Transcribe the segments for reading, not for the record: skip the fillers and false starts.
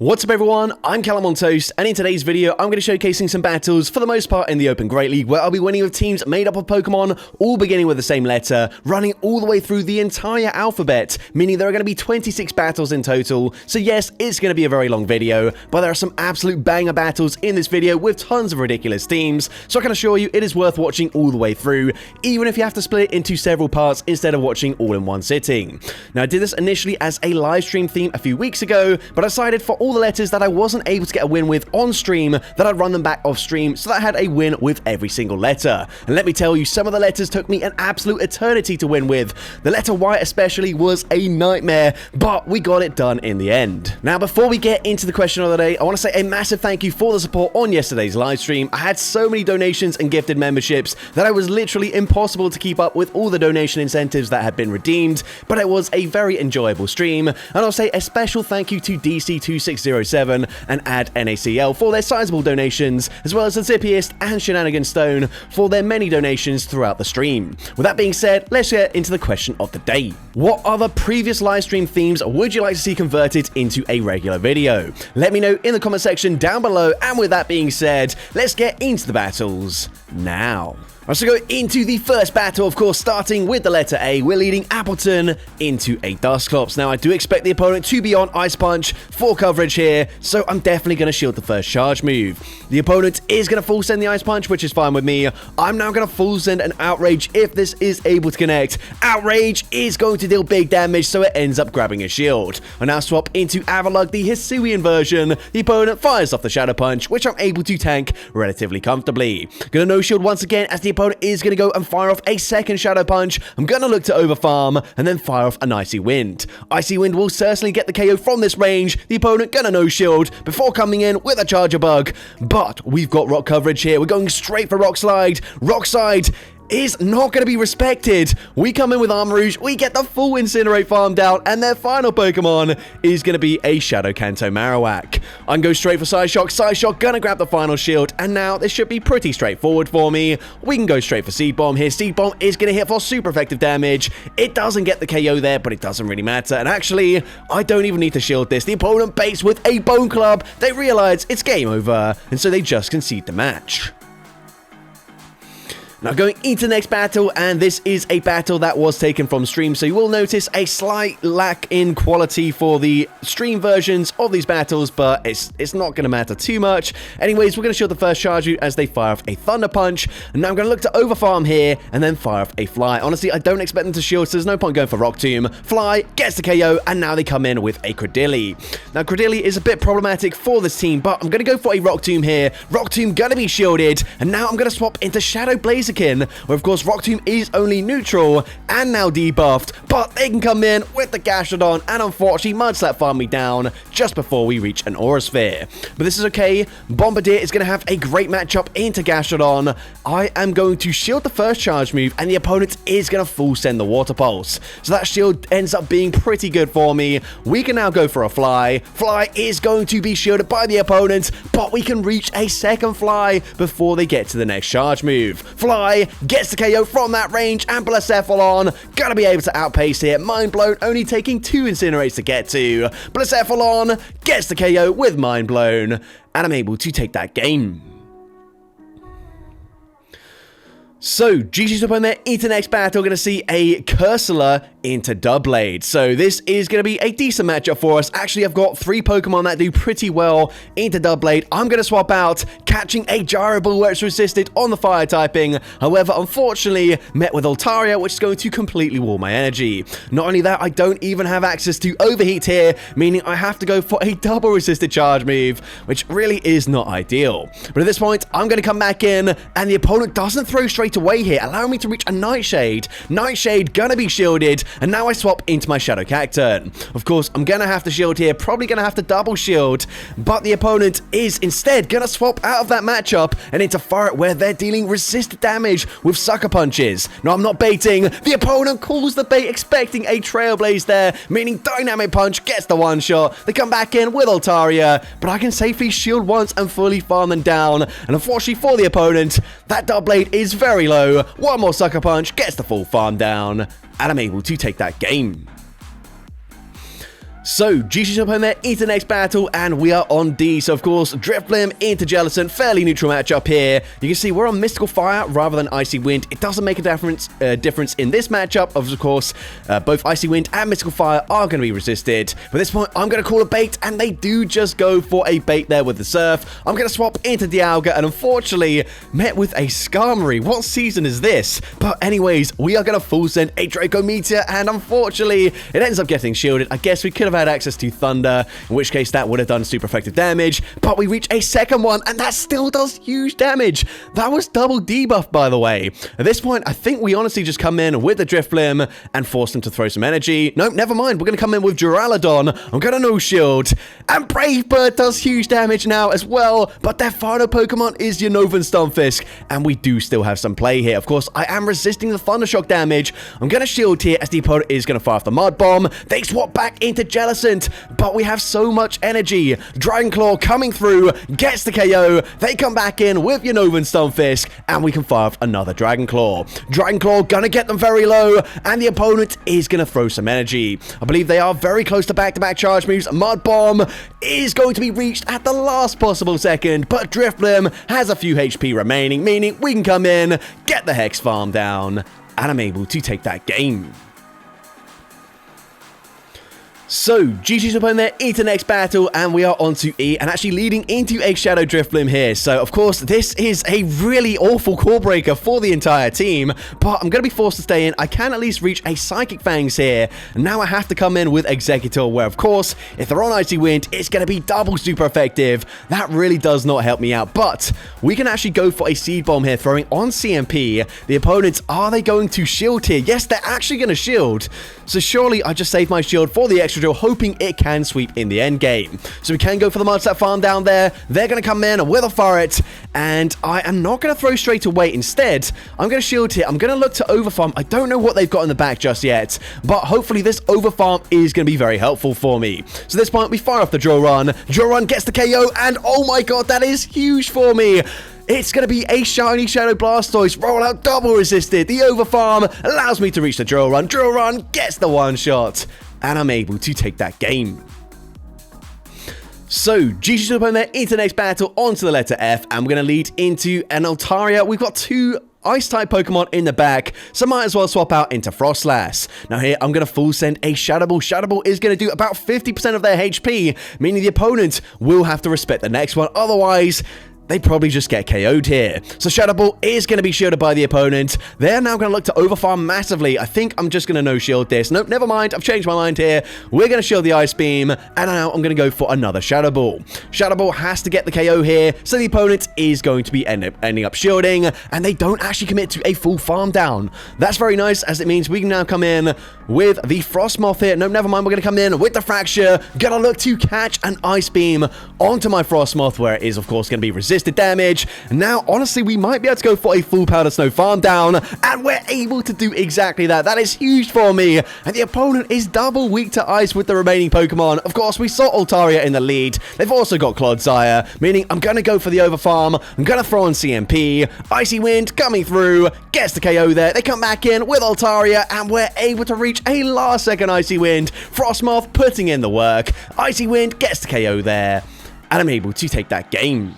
What's up everyone, I'm CallumOnToast, and in today's video I'm going to be showcasing some battles for the most part in the Open Great League where I'll be winning with teams made up of Pokemon, all beginning with the same letter, running all the way through the entire alphabet, meaning there are going to be 26 battles in total. So yes, it's going to be a very long video, but there are some absolute banger battles in this video with tons of ridiculous teams, so I can assure you it is worth watching all the way through, even if you have to split it into several parts instead of watching all in one sitting. Now I did this initially as a live stream theme a few weeks ago, but I decided for all the letters that I wasn't able to get a win with on stream, that I'd run them back off stream so that I had a win with every single letter. And let me tell you, some of the letters took me an absolute eternity to win with. The letter Y especially was a nightmare, but we got it done in the end. Now before we get into the question of the day, I want to say a massive thank you for the support on yesterday's live stream. I had so many donations and gifted memberships that it was literally impossible to keep up with all the donation incentives that had been redeemed, but it was a very enjoyable stream. And I'll say a special thank you to DC2607 and Add NACL for their sizable donations, as well as the Zippiest and Shenanigan Stone for their many donations throughout the stream. With that being said, let's get into the question of the day. What other previous live stream themes would you like to see converted into a regular video? Let me know in the comment section down below, and with that being said, let's get into the battles now. So go into the first battle, of course, starting with the letter A. We're leading Appleton into a Dusclops. Now, I do expect the opponent to be on Ice Punch for coverage here, so I'm definitely going to shield the first charge move. The opponent is going to full send the Ice Punch, which is fine with me. I'm now going to full send an Outrage if this is able to connect. Outrage is going to deal big damage, so it ends up grabbing a shield. I now swap into Avalugg, the Hisuian version. The opponent fires off the Shadow Punch, which I'm able to tank relatively comfortably. Gonna no shield once again as the opponent is going to go and fire off a second Shadow Punch. I'm going to look to overfarm and then fire off an Icy Wind. Icy Wind will certainly get the KO from this range. The opponent going to no shield before coming in with a Charger Bug. But we've got rock coverage here. We're going straight for Rock Slide. Rock Slide is not going to be respected. We come in with Armarouge, we get the full Incinerate farm down, and their final Pokemon is going to be a Shadow Kanto Marowak. I can go straight for Psyshock, gonna grab the final shield, and now this should be pretty straightforward for me. We can go straight for Seed Bomb here. Seed Bomb is going to hit for super effective damage. It doesn't get the KO there, but it doesn't really matter, and actually, I don't even need to shield this. The opponent baits with a Bone Club. They realize it's game over, and so they just concede the match. Now going into the next battle, and this is a battle that was taken from stream, so you will notice a slight lack in quality for the stream versions of these battles, but it's not going to matter too much. Anyways, we're going to shield the first charge route as they fire off a Thunder Punch, and now I'm going to look to overfarm here and then fire off a Fly. Honestly, I don't expect them to shield, so there's no point going for Rock Tomb. Fly gets the KO, and now they come in with a Credilli. Now Credilli is a bit problematic for this team, but I'm going to go for a Rock Tomb here. Rock Tomb going to be shielded, and now I'm going to swap into Shadow Blaziken, where of course Rock Tomb is only neutral and now debuffed, but they can come in with the Gastrodon and unfortunately Mudslap farm me down just before we reach an Aura Sphere. But this is okay. Bombardier is going to have a great matchup into Gastrodon. I am going to shield the first charge move, and the opponent is going to full send the Water Pulse. So that shield ends up being pretty good for me. We can now go for a Fly. Fly is going to be shielded by the opponent, but we can reach a second Fly before they get to the next charge move. Fly gets the KO from that range, and Blacephalon gonna be able to outpace here. Mind Blown only taking 2 Incinerates to get to. Blacephalon gets the KO with Mind Blown, and I'm able to take that game. So, GG's up on there into the next battle. We're going to see a Cursula into Doublade. So, this is going to be a decent matchup for us. Actually, I've got 3 Pokemon that do pretty well into Doublade. I'm going to swap out catching a Gyro Ball where it's resisted on the fire typing. However, unfortunately, met with Altaria, which is going to completely wall my energy. Not only that, I don't even have access to Overheat here, meaning I have to go for a double resisted charge move, which really is not ideal. But at this point, I'm going to come back in, and the opponent doesn't throw straight away here, allowing me to reach a Nightshade. Nightshade gonna be shielded, and now I swap into my Shadow Cacturn. Of course, I'm gonna have to shield here, probably gonna have to double shield, but the opponent is instead gonna swap out of that matchup and into Fire where they're dealing resisted damage with Sucker Punches. No, I'm not baiting. The opponent calls the bait, expecting a Trailblaze there, meaning Dynamic Punch gets the one shot. They come back in with Altaria, but I can safely shield once and fully farm them down, and unfortunately for the opponent, that Doublade is very low. One more Sucker Punch gets the full farm down, and I'm able to take that game. So, GG's jump home there into the next battle, and we are on D. So, of course, Drifblim into Jellicent, fairly neutral matchup here. You can see we're on Mystical Fire rather than Icy Wind. It doesn't make a difference in this matchup. Of course, both Icy Wind and Mystical Fire are going to be resisted. But at this point, I'm going to call a bait, and they do just go for a bait there with the Surf. I'm going to swap into Dialga, and unfortunately, met with a Skarmory. What season is this? But anyways, we are going to full send a Draco Meteor, and unfortunately, it ends up getting shielded. I guess we could have had access to Thunder, in which case that would have done super effective damage, but we reach a second one, and that still does huge damage. That was double debuff, by the way. At this point, I think we honestly just come in with the Drifblim and force them to throw some energy. Nope, never mind. We're going to come in with Duraludon. I'm going to no shield, and Brave Bird does huge damage now as well, but their final Pokemon is Unova and Stunfisk, and we do still have some play here. Of course, I am resisting the Thunder Shock damage. I'm going to shield here as the opponent is going to fire off the Mud Bomb. They swap back into Jellicent, but we have so much energy. Dragon Claw coming through, gets the KO. They come back in with Unova and Stunfisk, and we can fire off another Dragon Claw. Dragon Claw gonna get them very low, and the opponent is gonna throw some energy. I believe they are very close to back-to-back charge moves. Mud Bomb is going to be reached at the last possible second, but Drifblim has a few HP remaining, meaning we can come in, get the Hex Farm down, and I'm able to take that game. So, GG's opponent there into the next battle, and we are on to E, and actually leading into a Shadow Drifblim here. So, of course, this is a really awful core breaker for the entire team, but I'm going to be forced to stay in. I can at least reach a Psychic Fangs here, and now I have to come in with Executor, where, of course, if they're on Icy Wind, it's going to be double super effective. That really does not help me out, but we can actually go for a Seed Bomb here, throwing on CMP. The opponents, are they going to shield here? Yes, they're actually going to shield. So, surely I just saved my shield for the extra drill, hoping it can sweep in the end game. So we can go for the Mudslap farm down there. They're going to come in with a Ferret, and I am not going to throw straight away. Instead, I'm going to shield here. I'm going to look to overfarm. I don't know what they've got in the back just yet, but hopefully this overfarm is going to be very helpful for me. So at this point, we fire off the Drill Run. Drill Run gets the KO, and oh my god, that is huge for me. It's going to be a shiny Shadow Blastoise. Rollout double resisted. The overfarm allows me to reach the Drill Run. Drill Run gets the one shot, and I'm able to take that game. So, GG's opponent there into the next battle, onto the letter F, and we're going to lead into an Altaria. We've got two Ice-type Pokemon in the back, so might as well swap out into Frostlass. Now here, I'm going to full send a Shadow Ball. Shadow Ball is going to do about 50% of their HP, meaning the opponent will have to respect the next one, otherwise they probably just get KO'd here. So Shadow Ball is going to be shielded by the opponent. They're now going to look to overfarm massively. I think I'm just going to no-shield this. Nope, never mind. I've changed my mind here. We're going to shield the Ice Beam, and now I'm going to go for another Shadow Ball. Shadow Ball has to get the KO here, so the opponent is going to be ending up shielding, and they don't actually commit to a full farm down. That's very nice, as it means we can now come in with the Frostmoth here. No, never mind. We're going to come in with the Fracture. Going to look to catch an Ice Beam onto my Frostmoth, where it is, of course, going to be resisted damage. Now, honestly, we might be able to go for a full Powder Snow farm down, and we're able to do exactly that. That is huge for me, and the opponent is double weak to ice with the remaining Pokemon. Of course, we saw Altaria in the lead. They've also got Clodsire, meaning I'm going to go for the overfarm. I'm going to throw on CMP. Icy Wind coming through, gets the KO there. They come back in with Altaria, and we're able to reach a last-second Icy Wind. Frostmoth putting in the work. Icy Wind gets the KO there, and I'm able to take that game.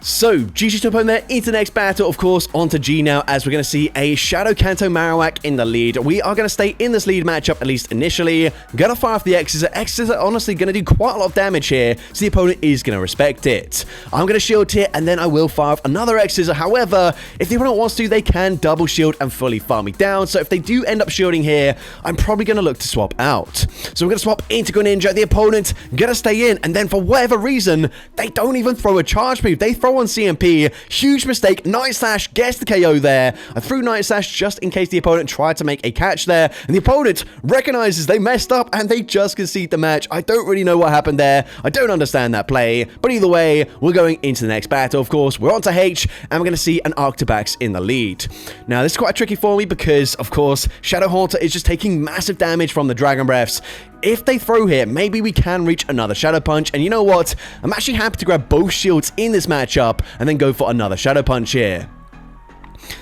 So, GG's to opponent there into the next battle, of course, onto G now, as we're going to see a Shadow Kanto Marowak in the lead. We are going to stay in this lead matchup, at least initially. Going to fire off the X's. X's are honestly going to do quite a lot of damage here, so the opponent is going to respect it. I'm going to shield here, and then I will fire off another X's. However, if the opponent wants to, they can double shield and fully farm me down. So if they do end up shielding here, I'm probably going to look to swap out. So we're going to swap into Greninja. The opponent going to stay in, and then for whatever reason, they don't even throw a charge move. They throw on CMP. Huge mistake. Night Slash gets the KO there. I threw Night Slash just in case the opponent tried to make a catch there, and the opponent recognizes they messed up and they just concede the match. I don't really know what happened there. I don't understand that play, but either way, we're going into the next battle. Of course, we're on to H, and we're going to see an Arctobax in the lead. Now, this is quite tricky for me because, of course, Shadow Haunter is just taking massive damage from the Dragon Breaths. If they throw here, maybe we can reach another Shadow Punch, and you know what? I'm actually happy to grab both shields in this matchup and then go for another Shadow Punch here.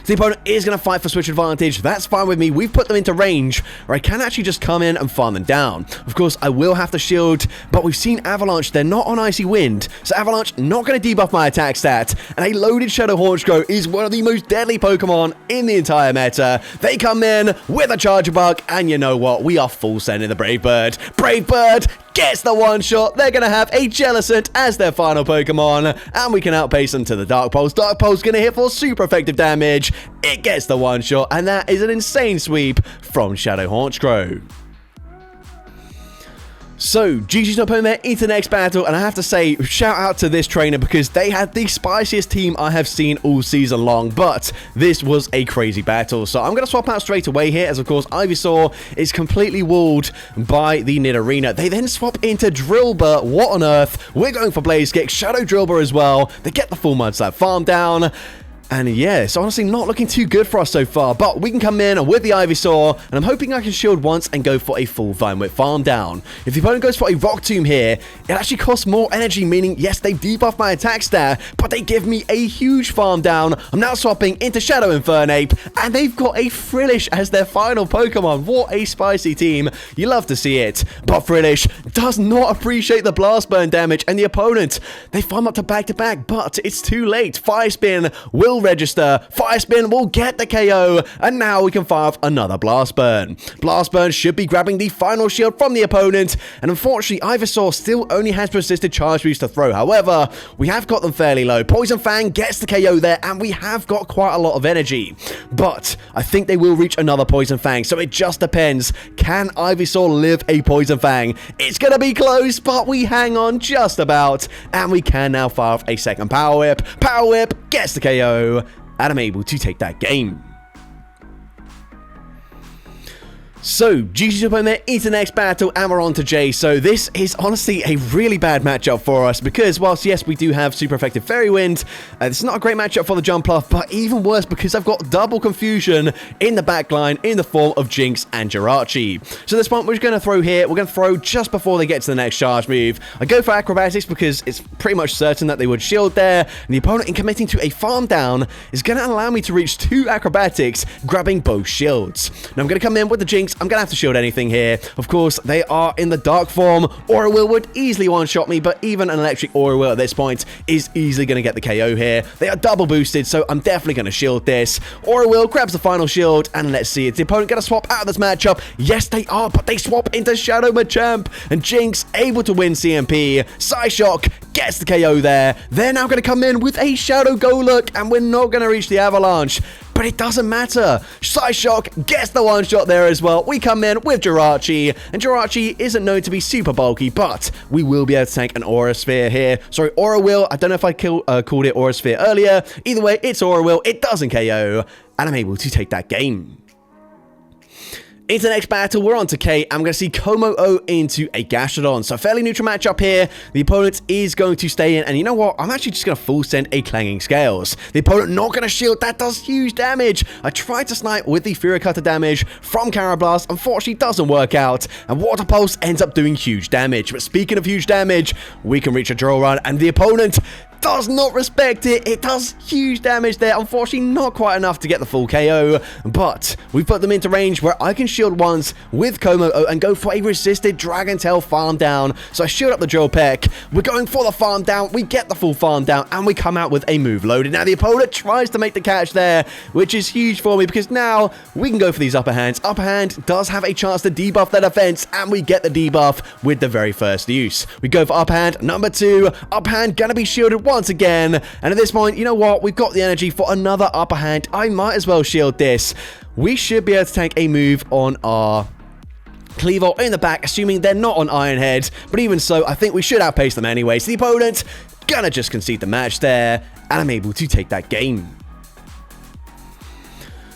The opponent is going to fight for switch advantage. That's fine with me. We've put them into range where I can actually just come in and farm them down. Of course, I will have to shield, but we've seen Avalanche. They're not on Icy Wind, so Avalanche not going to debuff my attack stat. And a loaded Shadow Honchkrow is one of the most deadly Pokemon in the entire meta. They come in with a Charger Bug, and you know what? We are full sending the Brave Bird. Brave Bird gets the one-shot. They're going to have a Jellicent as their final Pokemon, and we can outpace them to the Dark Pulse. Dark Pulse going to hit for super effective damage. It gets the one-shot, and that is an insane sweep from Shadow Honchkrow. So, GG's opponent there into the next battle, and I have to say, shout out to this trainer because they had the spiciest team I have seen all season long, but this was a crazy battle. So, I'm going to swap out straight away here, as of course, Ivysaur is completely walled by the Nidorina. They then swap into Drillbur. What on earth? We're going for Blaze Kick, Shadow Drillbur as well. They get the full Mud Slap farm down. And yeah, it's honestly not looking too good for us so far, but we can come in with the Ivysaur, and I'm hoping I can shield once and go for a full Vine Whip farm down. If the opponent goes for a Rock Tomb here, it actually costs more energy, meaning, yes, they debuff my attack stat, but they give me a huge farm down. I'm now swapping into Shadow Infernape, and they've got a Frillish as their final Pokemon. What a spicy team. You love to see it. But Frillish does not appreciate the Blast Burn damage, and the opponent, they farm up to back-to-back, but it's too late. Fire Spin will register. Fire Spin will get the KO, and now we can fire off another Blast Burn. Blast Burn should be grabbing the final shield from the opponent, and unfortunately, Ivysaur still only has persisted charge boost to throw. However, we have got them fairly low. Poison Fang gets the KO there, and we have got quite a lot of energy. But I think they will reach another Poison Fang, so it just depends. Can Ivysaur live a Poison Fang? It's gonna be close, but we hang on just about, and we can now fire off a second Power Whip. Power Whip gets the KO, and I'm able to take that game. So, GG's opponent into the next battle, and we're on to Jay. So, this is honestly a really bad matchup for us because, whilst, yes, we do have super effective Fairy Wind, it's not a great matchup for the Jumpluff, but even worse because I've got double confusion in the backline in the form of Jinx and Jirachi. So, this one we're just going to throw here. We're going to throw just before they get to the next charge move. I go for Acrobatics because it's pretty much certain that they would shield there, and the opponent, in committing to a farm down, is going to allow me to reach 2 Acrobatics, grabbing both shields. Now, I'm going to come in with the Jinx. I'm going to have to shield anything here. Of course, they are in the dark form. Aura Wheel would easily one-shot me, but even an electric Aura Wheel at this point is easily going to get the KO here. They are double boosted, so I'm definitely going to shield this. Aura Wheel grabs the final shield, and let's see, is the opponent going to swap out of this matchup? Yes, they are, but they swap into Shadow Machamp, and Jinx able to win CMP. Psyshock gets the KO there. They're now going to come in with a Shadow Golurk, and we're not going to reach the Avalanche. But it doesn't matter. Psyshock gets the one-shot there as well. We come in with Jirachi, and Jirachi isn't known to be super bulky, but we will be able to tank an Aura Sphere here. Sorry, Aura Wheel. I don't know if I called it Aura Sphere earlier. Either way, it's Aura Wheel. It doesn't KO, and I'm able to take that game. Into the next battle, we're on to K. I'm going to see Como-O into a Gastrodon. So, fairly neutral matchup here. The opponent is going to stay in. And you know what? I'm actually just going to full send a Clanging Scales. The opponent not going to shield. That does huge damage. I tried to snipe with the Fury Cutter damage from Carablast. Unfortunately, doesn't work out. And Water Pulse ends up doing huge damage. But speaking of huge damage, we can reach a Drill Run. And the opponent does not respect it. It does huge damage there. Unfortunately, not quite enough to get the full KO, but we put them into range where I can shield once with Como-O and go for a resisted Dragon Tail farm down. So I shield up the Drill Peck. We're going for the farm down. We get the full farm down, and we come out with a move loaded. Now, the opponent tries to make the catch there, which is huge for me because now we can go for these upper hands. Upper hand does have a chance to debuff their defense, and we get the debuff with the very first use. We go for upper hand number 2. Upper hand gonna be shielded once again, and at this point, you know what? We've got the energy for another upper hand. I might as well shield this. We should be able to tank a move on our Cleavor in the back, assuming they're not on Iron Head, but even so, I think we should outpace them anyway. So the opponent gonna just concede the match there, and I'm able to take that game.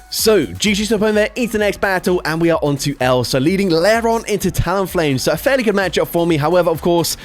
So, GG's up on there into the next battle, and we are on to L. So, leading Leron into Talonflame. So, a fairly good matchup for me. However, of course,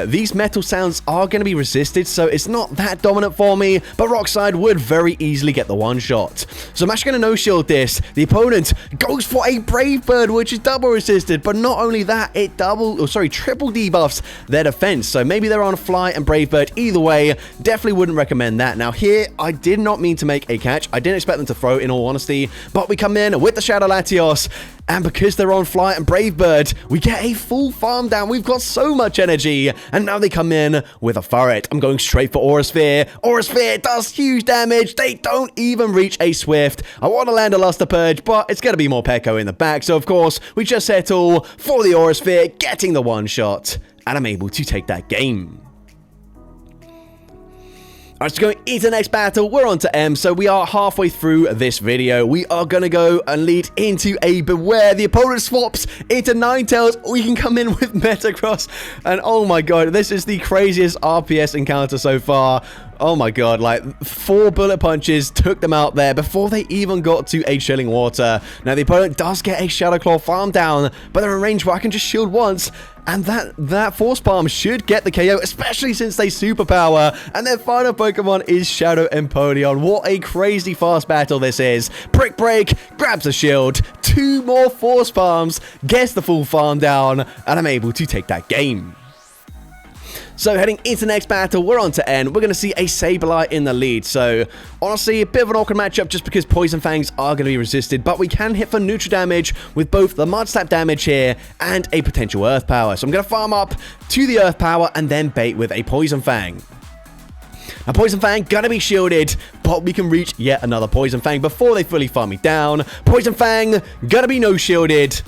these metal sounds are going to be resisted, so it's not that dominant for me. But Rockside would very easily get the one-shot. So, I'm actually going to no-shield this. The opponent goes for a Brave Bird, which is double resisted. But not only that, it triple debuffs their defense. So, maybe they're on Fly and Brave Bird. Either way, definitely wouldn't recommend that. Now, here, I did not mean to make a catch. I didn't expect them to throw, in all honesty. But we come in with the Shadow Latios, and because they're on Fly and Brave Bird, we get a full farm down. We've got so much energy, and now they come in with a Furret. I'm going straight for Aura Sphere. Aura Sphere does huge damage. They don't even reach a Swift. I want to land a Luster Purge, but it's going to be more Pekko in the back, so of course, we just settle for the Aura Sphere, getting the one-shot, and I'm able to take that game. Alright, so going into the next battle, we're on to M, so we are halfway through this video. We are going to go and lead into a Beware. The opponent swaps into Ninetales. We can come in with Metagross, and oh my god, this is the craziest RPS encounter so far. Oh my god, like 4 bullet punches took them out there before they even got to a Chilling Water. Now the opponent does get a Shadow Claw farm down, but they're in range where I can just shield once, and that Force Palm should get the KO, especially since they superpower. And their final Pokemon is Shadow Empoleon. What a crazy fast battle this is. Brick Break grabs a shield, 2 more Force Palms, gets the full farm down, and I'm able to take that game. So heading into the next battle, we're on to N. We're going to see a Sableye in the lead. So honestly, a bit of an awkward matchup just because Poison Fangs are going to be resisted. But we can hit for neutral damage with both the Mud Slap damage here and a potential Earth Power. So I'm going to farm up to the Earth Power and then bait with a Poison Fang. Now, Poison Fang gonna be shielded, but we can reach yet another Poison Fang before they fully farm me down. Poison Fang gonna be no-shielded.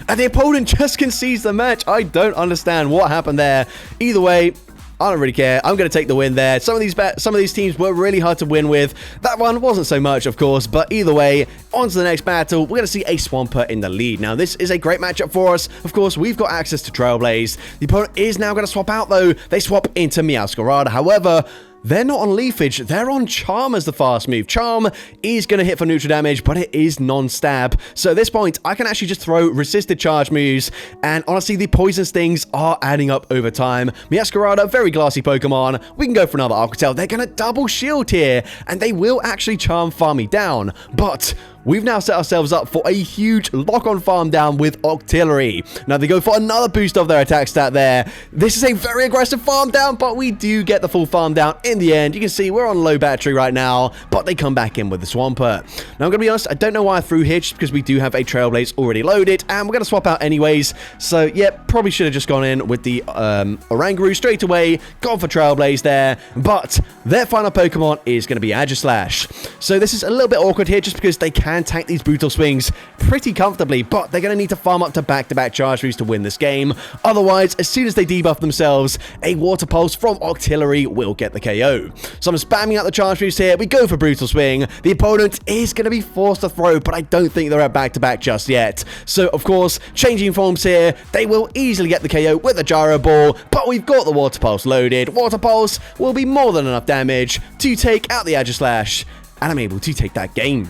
And the opponent just concedes the match. I don't understand what happened there. Either way, I don't really care. I'm going to take the win there. Some of these teams were really hard to win with. That one wasn't so much, of course. But either way, on to the next battle. We're going to see a Swampert in the lead. Now, this is a great matchup for us. Of course, we've got access to Trailblaze. The opponent is now going to swap out, though. They swap into Meowscarada. However, they're not on Leafage, they're on Charm as the fast move. Charm is going to hit for neutral damage, but it is non-stab. So at this point, I can actually just throw resisted charge moves, and honestly, the Poison Stings are adding up over time. Meowscarada, very glassy Pokemon. We can go for another Archetype. They're going to double shield here, and they will actually Charm farm me down, but we've now set ourselves up for a huge lock-on farm down with Octillery. Now, they go for another boost of their attack stat there. This is a very aggressive farm down, but we do get the full farm down in the end. You can see we're on low battery right now, but they come back in with the Swampert. Now, I'm going to be honest, I don't know why I threw here, just because we do have a Trailblaze already loaded, and we're going to swap out anyways. So, yeah, probably should have just gone in with the Oranguru straight away, gone for Trailblaze there, but their final Pokemon is going to be Aegislash. So, this is a little bit awkward here, just because they can tank these brutal swings pretty comfortably, but they're going to need to farm up to back-to-back charge moves to win this game. Otherwise, as soon as they debuff themselves, a Water Pulse from Octillery will get the KO. So I'm spamming out the charge moves here. We go for Brutal Swing. The opponent is going to be forced to throw, but I don't think they're at back-to-back just yet. So, of course, changing forms here, they will easily get the KO with a Gyro Ball, but we've got the Water Pulse loaded. Water Pulse will be more than enough damage to take out the Aegislash, and I'm able to take that game.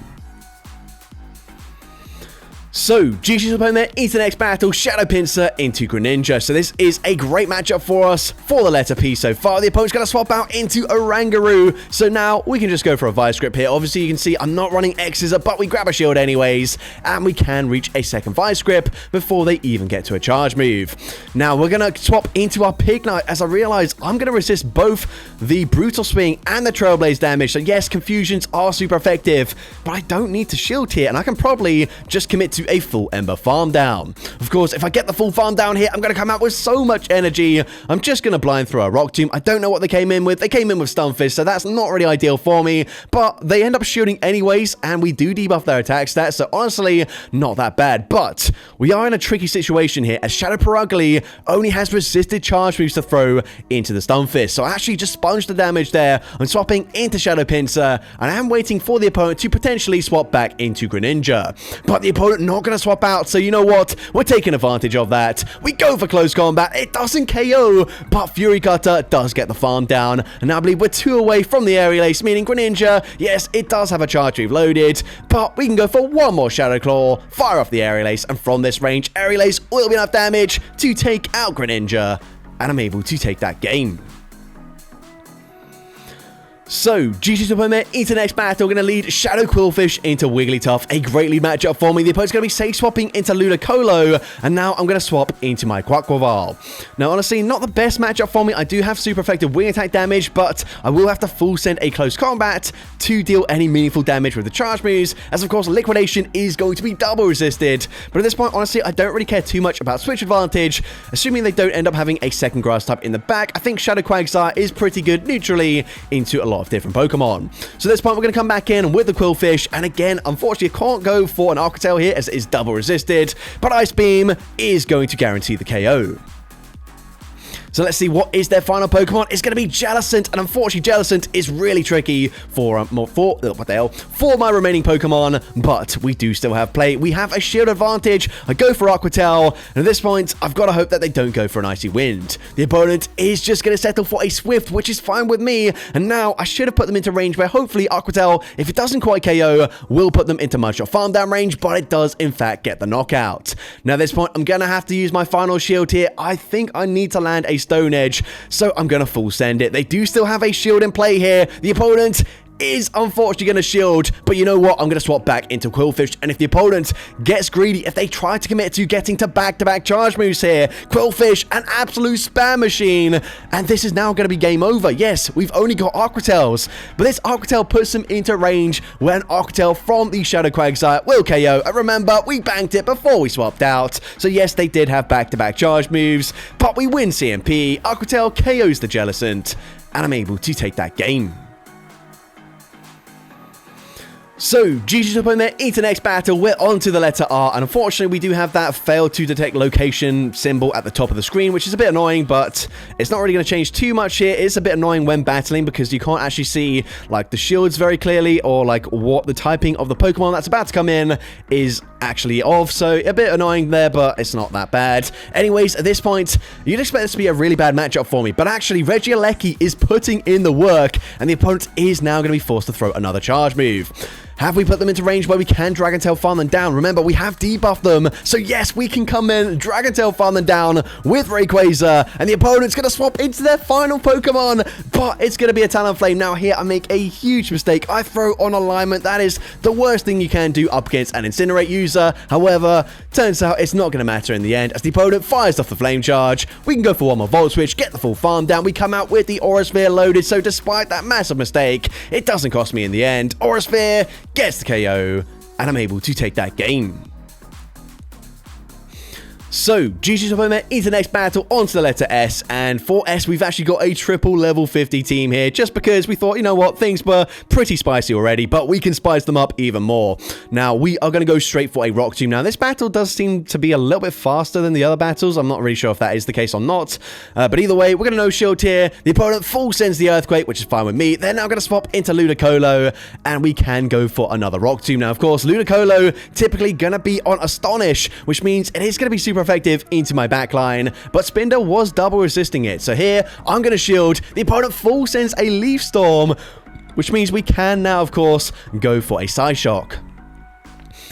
So, GG's opponent there into the next battle, Shadow Pinsir into Greninja. So this is a great matchup for us for the letter P so far. The opponent's going to swap out into Oranguru. So now we can just go for a Vice Grip here. Obviously, you can see I'm not running X's, but we grab a shield anyways. And we can reach a second Vice Grip before they even get to a charge move. Now, we're going to swap into our Pignite as I realize I'm going to resist both the Brutal Swing and the Trailblaze damage. So yes, Confusions are super effective, but I don't need to shield here. And I can probably just commit to a full Ember farm down. Of course, if I get the full farm down here, I'm going to come out with so much energy. I'm just going to blind through a Rock Tomb. I don't know what they came in with. They came in with Stunfisk, so that's not really ideal for me, but they end up shooting anyways, and we do debuff their attack stats, so honestly, not that bad. But we are in a tricky situation here, as Shadow Purugly only has resisted charge moves to throw into the Stunfisk, so I actually just sponged the damage there. I'm swapping into Shadow Pinsir, and I am waiting for the opponent to potentially swap back into Greninja. But the opponent not going to swap out. So you know what? We're taking advantage of that. We go for close combat. It doesn't KO, but Fury Cutter does get the farm down. And now I believe we're 2 away from the Aerial Ace, meaning Greninja, yes, it does have a charge we've loaded, but we can go for one more Shadow Claw, fire off the Aerial Ace, and from this range, Aerial Ace will be enough damage to take out Greninja, and I'm able to take that game. So, GG's opponent into the next battle, going to lead Shadow Quillfish into Wigglytuff. A great lead matchup for me. The opponent's going to be safe swapping into Ludicolo, and now I'm going to swap into my Quaquaval. Now, honestly, not the best matchup for me. I do have super effective wing attack damage, but I will have to full send a close combat to deal any meaningful damage with the charge moves, as of course, Liquidation is going to be double resisted. But at this point, honestly, I don't really care too much about switch advantage, assuming they don't end up having a second grass type in the back. I think Shadow Quagsire is pretty good neutrally into a lot of different Pokemon. So at this point, we're going to come back in with the Quillfish, and again, unfortunately, I can't go for an Arc Tail here as it is double resisted, but Ice Beam is going to guarantee the KO. So let's see what is their final Pokemon. It's going to be Jellicent, and unfortunately, Jellicent is really tricky for my remaining Pokemon, but we do still have play. We have a shield advantage. I go for Aqua Tail, and at this point, I've got to hope that they don't go for an Icy Wind. The opponent is just going to settle for a Swift, which is fine with me, and now I should have put them into range where hopefully Aqua Tail, if it doesn't quite KO, will put them into Mudshot Farm Down range, but it does in fact get the knockout. Now at this point, I'm going to have to use my final shield here. I think I need to land a Stone Edge, so I'm going to full send it. They do still have a shield in play here. The opponent is unfortunately going to shield, but you know what? I'm going to swap back into Quillfish, and if the opponent gets greedy, if they try to commit to getting to back-to-back charge moves here, Quillfish, an absolute spam machine, and this is now going to be game over. Yes, we've only got Aqua Tails, but this Aqua Tail puts them into range when Aqua Tail from the Shadow Quagsire will KO, and remember, we banked it before we swapped out, so yes, they did have back-to-back charge moves, but we win CMP, Aqua Tail KOs the Jellicent, and I'm able to take that game. So, GG's opponent into the next battle, we're on to the letter R, and unfortunately we do have that fail to detect location symbol at the top of the screen, which is a bit annoying, but it's not really going to change too much here. It's a bit annoying when battling because you can't actually see, like, the shields very clearly, or, like, what the typing of the Pokemon that's about to come in is actually of, so a bit annoying there, but it's not that bad. Anyways, at this point, you'd expect this to be a really bad matchup for me, but actually, Regieleki is putting in the work, and the opponent is now going to be forced to throw another charge move. Have we put them into range where we can Dragon Tail farm them down? Remember, we have debuffed them, so yes, we can come in, Dragon Tail farm them down with Rayquaza, and the opponent's going to swap into their final Pokemon, but it's going to be a Talonflame. Now here, I make a huge mistake. I throw on Alignment. That is the worst thing you can do up against an Incinerate user. However, turns out it's not going to matter in the end, as the opponent fires off the Flame Charge. We can go for one more Volt Switch, get the full farm down. We come out with the Aura Sphere loaded, so despite that massive mistake, it doesn't cost me in the end. Aura Sphere gets the KO, and I'm able to take that game. So, GG's opponent into the next battle, onto the letter S, and for S, we've actually got a triple level 50 team here, just because we thought, you know what, things were pretty spicy already, but we can spice them up even more. Now, we are going to go straight for a Rock Tomb. Now, this battle does seem to be a little bit faster than the other battles. I'm not really sure if that is the case or not, but either way, we're going to no shield here. The opponent full sends the Earthquake, which is fine with me. They're now going to swap into Ludicolo, and we can go for another Rock Tomb. Now, of course, Ludicolo typically going to be on Astonish, which means it is going to be super effective into my backline, but Spinder was double resisting it. So here, I'm going to shield. The opponent full sends a Leaf Storm, which means we can now, of course, go for a Psyshock.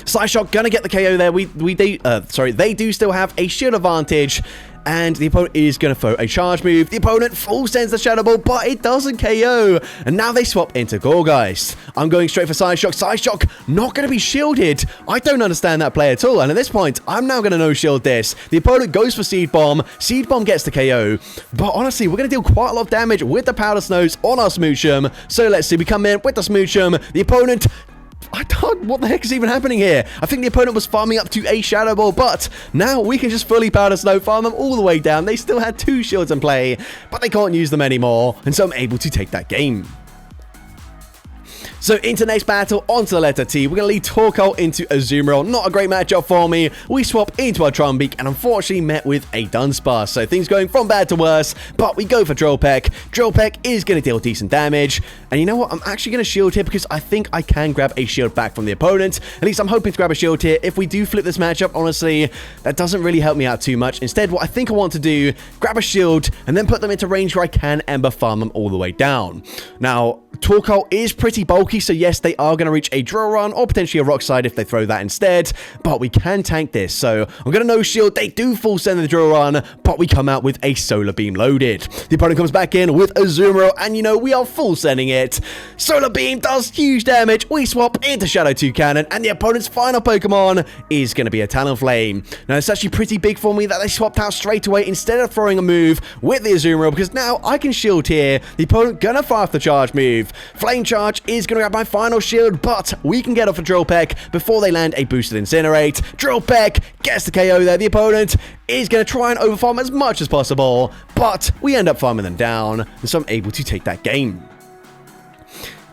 Psyshock gonna get the KO there. They do still have a shield advantage, and the opponent is going to throw a charge move. The opponent full sends the Shadow Ball, but it doesn't KO. And now they swap into Gourgeist. I'm going straight for Psyshock. Psyshock not going to be shielded. I don't understand that play at all. And at this point, I'm now going to no-shield this. The opponent goes for Seed Bomb. Seed Bomb gets the KO. But honestly, we're going to deal quite a lot of damage with the Powder Snows on our Smoochum. So let's see. We come in with the Smoochum. The opponent... what the heck is even happening here? I think the opponent was farming up to a Shadow Ball, but now we can just fully Powder Snow, farm them all the way down. They still had 2 shields in play, but they can't use them anymore, and so I'm able to take that game. So into next battle, onto the letter T. We're going to lead Torkoal into Azumarill. Not a great matchup for me. We swap into our Trumbeak and unfortunately met with a Dunsparce. So things going from bad to worse, but we go for Drillpeck. Drillpeck is going to deal decent damage. And you know what? I'm actually going to shield here because I think I can grab a shield back from the opponent. At least I'm hoping to grab a shield here. If we do flip this matchup, honestly, that doesn't really help me out too much. Instead, what I think I want to do, grab a shield and then put them into range where I can Ember Farm them all the way down. Now, Torkoal is pretty bulky, so yes, they are going to reach a Drill Run or potentially a Rock Slide if they throw that instead, but we can tank this. So I'm going to no shield. They do full send the Drill Run, but we come out with a Solar Beam loaded. The opponent comes back in with Azumarill, and you know, we are full sending it. Solar Beam does huge damage. We swap into Shadow 2 Cannon, and the opponent's final Pokemon is going to be a Talonflame. Now, it's actually pretty big for me that they swapped out straight away instead of throwing a move with the Azumarill, because now I can shield here. The opponent gonna fire off the charge move. Flame Charge is gonna grab my final shield, but we can get off a Drillpeck before they land a boosted Incinerate. Drillpeck gets the KO there. The opponent is gonna try and overfarm as much as possible, but we end up farming them down, and so I'm able to take that game.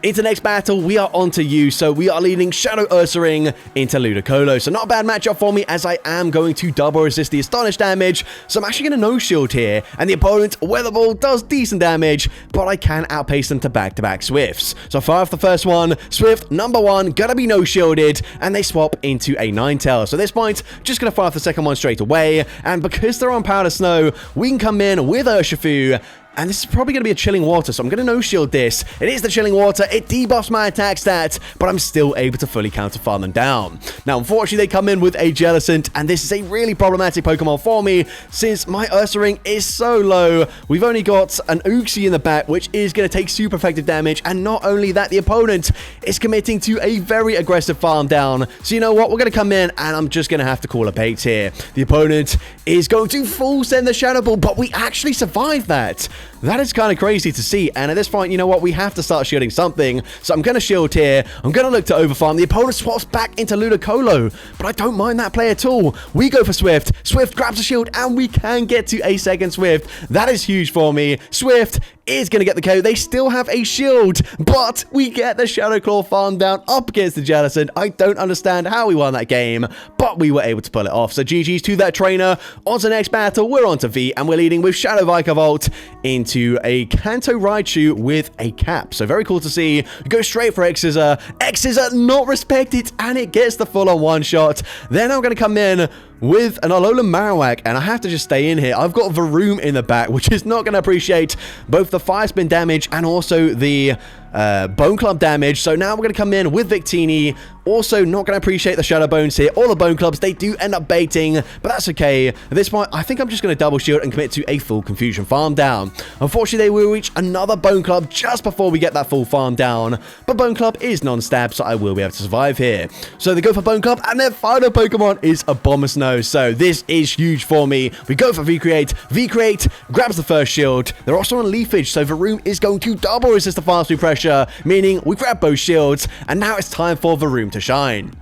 Into next battle, we are on to you, so we are leading Shadow Ursaring into Ludicolo. So not a bad matchup for me, as I am going to double resist the Astonish damage, so I'm actually going to no-shield here, and the opponent's Weather Ball does decent damage, but I can outpace them to back-to-back Swifts. So I fire off the first one, Swift number 1, gonna be no-shielded, and they swap into a Ninetale. So at this point, just gonna fire off the second one straight away, and because they're on Powder Snow, we can come in with Urshifu. And this is probably going to be a Chilling Water, so I'm going to no-shield this. It is the Chilling Water. It debuffs my attack stat, but I'm still able to fully counter-farm them down. Now, unfortunately, they come in with a Jellicent, and this is a really problematic Pokemon for me, since my Ursaring is so low. We've only got an Uxie in the back, which is going to take super effective damage, and not only that, the opponent is committing to a very aggressive farm down. So you know what? We're going to come in, and I'm just going to have to call a bait here. The opponent is going to full send the Shadow Ball, but we actually survived that. That is kind of crazy to see, and at this point, you know what, we have to start shielding something, so I'm going to shield here, I'm going to look to overfarm. The opponent swaps back into Ludicolo, but I don't mind that play at all. We go for Swift, Swift grabs a shield, and we can get to a second Swift. That is huge for me. Swift is going to get the KO. They still have a shield, but we get the Shadow Claw farm down up against the Jellicent. I don't understand how we won that game, but we were able to pull it off. So GG's to that trainer. On to the next battle, we're on to V, and we're leading with Shadow Vikavolt into a Kanto Raichu with a cap. So very cool to see. We go straight for X-Scissor. X-Scissor not respected, and it gets the full-on one-shot. Then I'm going to come in with an Alolan Marowak, and I have to just stay in here. I've got Varoom in the back, which is not going to appreciate both the Fire Spin damage and also the Bone Club damage. So now we're going to come in with Victini. Also not going to appreciate the Shadow Bones here. All the Bone Clubs, they do end up baiting, but that's okay. At this point, I think I'm just going to double shield and commit to a full Confusion farm down. Unfortunately, they will reach another Bone Club just before we get that full farm down, but Bone Club is non-stab, so I will be able to survive here. So they go for Bone Club, and their final Pokemon is Abomasnow. So this is huge for me. We go for V-Create. V-Create grabs the first shield. They're also on Leafage, so Varoom is going to double resist the fast move pressure, meaning we grab both shields, and now it's time for Varoom to shine.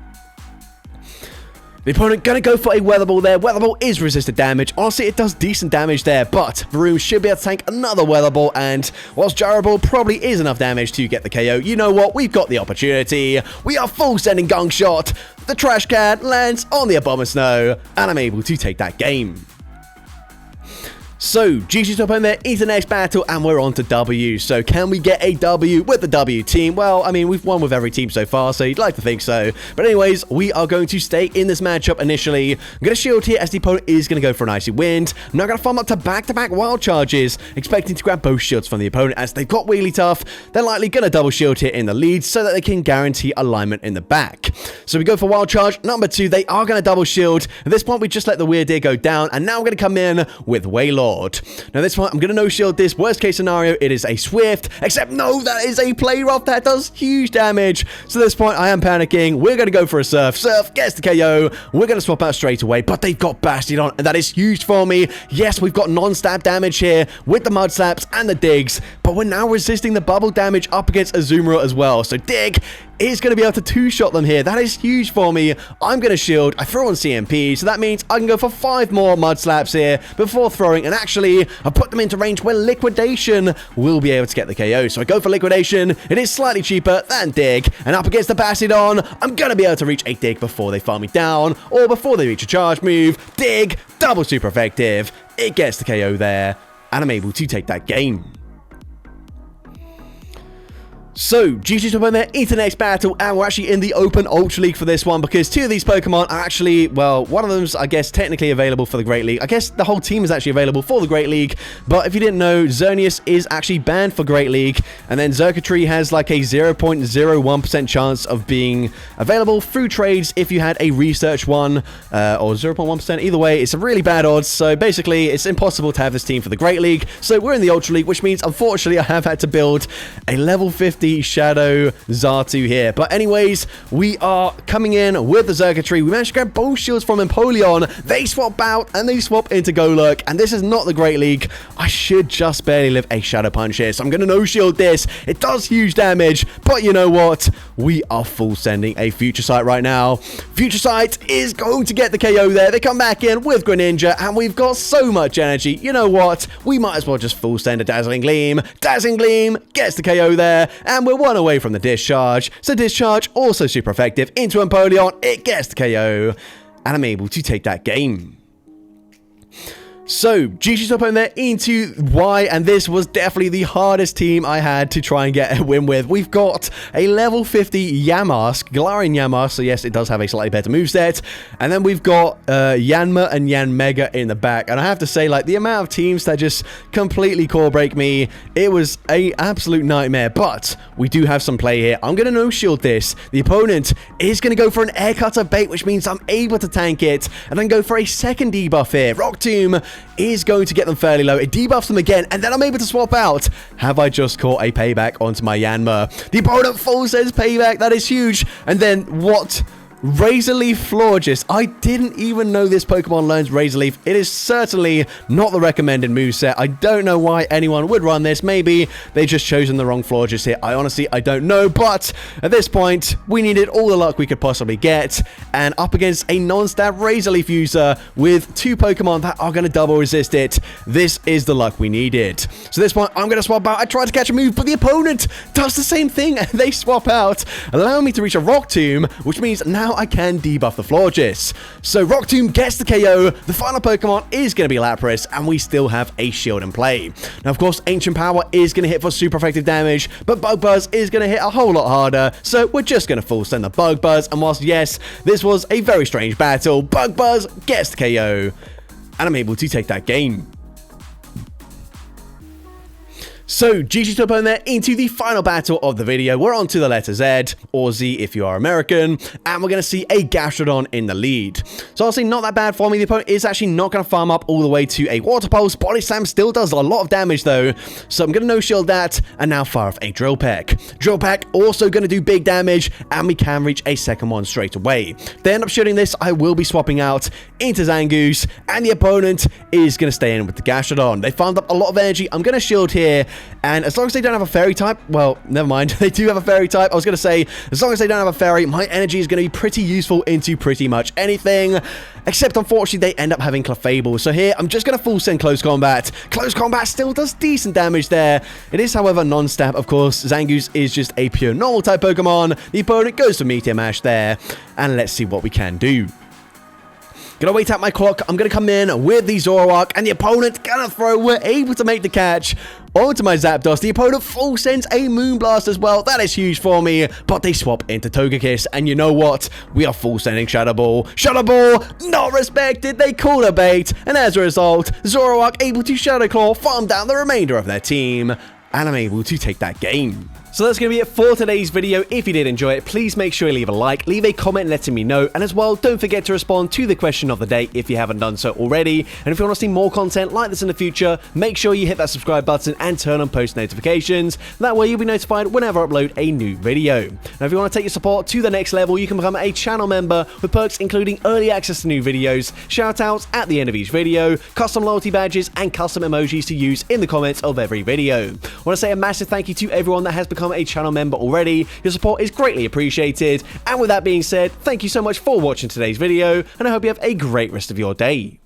The opponent gonna go for a Weather Ball there. Weather Ball is resisted damage. Honestly, it does decent damage there, but Varoom should be able to tank another Weather Ball, and whilst Gyro Ball probably is enough damage to get the KO, you know what? We've got the opportunity. We are full sending Gunk Shot. The Trash Can lands on the Abomasnow, and I'm able to take that game. So, GG's up on there is the next battle, and we're on to W. So, can we get a W with the W team? Well, I mean, we've won with every team so far, so you'd like to think so. But anyways, we are going to stay in this matchup initially. I'm going to shield here as the opponent is going to go for an Icy Wind. I'm now going to farm up to back-to-back Wild Charges, expecting to grab both shields from the opponent as they've got Wigglytuff. They're likely going to double shield here in the lead so that they can guarantee alignment in the back. So, we go for Wild Charge. Number 2, they are going to double shield. At this point, we just let the Weird Deer go down, and now we're going to come in with Wailord. Now this one, I'm going to no-shield this. Worst case scenario, it is a Swift. Except, no, that is a Play Rough. That does huge damage. So at this point, I am panicking. We're going to go for a Surf. Surf gets the KO. We're going to swap out straight away. But they've got Bastiodon, and that is huge for me. Yes, we've got non-stab damage here with the Mud Slaps and the digs, but we're now resisting the bubble damage up against Azumarill as well. So dig is going to be able to two-shot them here. That is huge for me. I'm going to shield. I throw on CMP, so that means I can go for 5 more mud slaps here before throwing, and actually, I put them into range where liquidation will be able to get the KO. So I go for liquidation. It is slightly cheaper than dig, and up against the Bastiodon, I'm going to be able to reach a dig before they farm me down, or before they reach a charge move. Dig, double super effective. It gets the KO there, and I'm able to take that game. So, GG's up on there into the next battle, and we're actually in the Open Ultra League for this one, because 2 of these Pokemon are actually, well, one of them's, I guess, technically available for the Great League. I guess the whole team is actually available for the Great League, but if you didn't know, Xerneas is actually banned for Great League, and then Xurkitree has like a 0.01% chance of being available through trades if you had a research one, or 0.1%. Either way, it's a really bad odds, so basically, it's impossible to have this team for the Great League. So we're in the Ultra League, which means, unfortunately, I have had to build a level 50 Shadow Xatu here. But anyways, we are coming in with the Xurkitree. We managed to grab both shields from Empoleon. They swap out and they swap into Golurk, and this is not the Great League. I should just barely live a Shadow Punch here, so I'm going to no-shield this. It does huge damage, but you know what? We are full sending a Future Sight right now. Future Sight is going to get the KO there. They come back in with Greninja, and we've got so much energy. You know what? We might as well just full send a Dazzling Gleam. Dazzling Gleam gets the KO there, and we're 1 away from the Discharge. So Discharge, also super effective, into Empoleon. It gets the KO, and I'm able to take that game. So, GG's up on there into Y, and this was definitely the hardest team I had to try and get a win with. We've got a level 50 Yamask, Galarian Yamask, so yes, it does have a slightly better moveset, and then we've got Yanma and Yanmega in the back, and I have to say, like, the amount of teams that just completely core break me, it was an absolute nightmare, but we do have some play here. I'm going to no-shield this. The opponent is going to go for an Air Cutter bait, which means I'm able to tank it, and then go for a second debuff here. Rock Tomb is going to get them fairly low. It debuffs them again, and then I'm able to swap out. Have I just caught a payback onto my Yanma? The opponent full says payback. That is huge. And then what? Razor Leaf Florges. I didn't even know this Pokemon learns Razor Leaf. It is certainly not the recommended moveset. I don't know why anyone would run this. Maybe they just chosen the wrong Florges here. I don't know. But at this point, we needed all the luck we could possibly get. And up against a non-stab Razor Leaf user with 2 Pokemon that are going to double resist it, this is the luck we needed. So this point, I'm going to swap out. I tried to catch a move, but the opponent does the same thing. And they swap out, allowing me to reach a Rock Tomb, which means now I can debuff the Florges. So Rock Tomb gets the KO. The final Pokemon is going to be Lapras, and we still have a shield in play. Now, of course, Ancient Power is going to hit for super effective damage, but Bug Buzz is going to hit a whole lot harder, so we're just going to full send the Bug Buzz, and whilst, yes, this was a very strange battle, Bug Buzz gets the KO, and I'm able to take that game. So, GG to opponent there into the final battle of the video. We're on to the letter Z, or Z if you are American, and we're going to see a Gastrodon in the lead. So, honestly, not that bad for me. The opponent is actually not going to farm up all the way to a Water Pulse. Body Slam still does a lot of damage, though, so I'm going to no-shield that, and now fire off a Drill Peck. Drill Peck also going to do big damage, and we can reach a second one straight away. If they end up shooting this, I will be swapping out into Zangoose, and the opponent is going to stay in with the Gastrodon. They farmed up a lot of energy. I'm going to shield here, and as long as they don't have a fairy type, well, never mind, they do have a fairy type. I was going to say, as long as they don't have a fairy, my energy is going to be pretty useful into pretty much anything, except unfortunately they end up having Clefable. So here, I'm just going to full send Close Combat. Close Combat still does decent damage there. It is, however, non-stab, of course. Zangoose is just a pure normal type Pokemon. The opponent goes for Meteor Mash there, and let's see what we can do. Gonna wait out my clock. I'm gonna come in with the Zoroark, and the opponent gonna throw. We're able to make the catch onto my Zapdos. The opponent full sends a Moonblast as well. That is huge for me, but they swap into Togekiss, and you know what? We are full sending Shadow Ball. Shadow Ball, not respected. They call a bait, and as a result, Zoroark able to Shadow Claw, farm down the remainder of their team, and I'm able to take that game. So that's going to be it for today's video. If you did enjoy it, please make sure you leave a like, leave a comment letting me know, and as well, don't forget to respond to the question of the day if you haven't done so already. And if you want to see more content like this in the future, make sure you hit that subscribe button and turn on post notifications. That way you'll be notified whenever I upload a new video. Now if you want to take your support to the next level, you can become a channel member with perks including early access to new videos, shoutouts at the end of each video, custom loyalty badges, and custom emojis to use in the comments of every video. I want to say a massive thank you to everyone that has become a channel member already. Your support is greatly appreciated. And with that being said, thank you so much for watching today's video, and I hope you have a great rest of your day.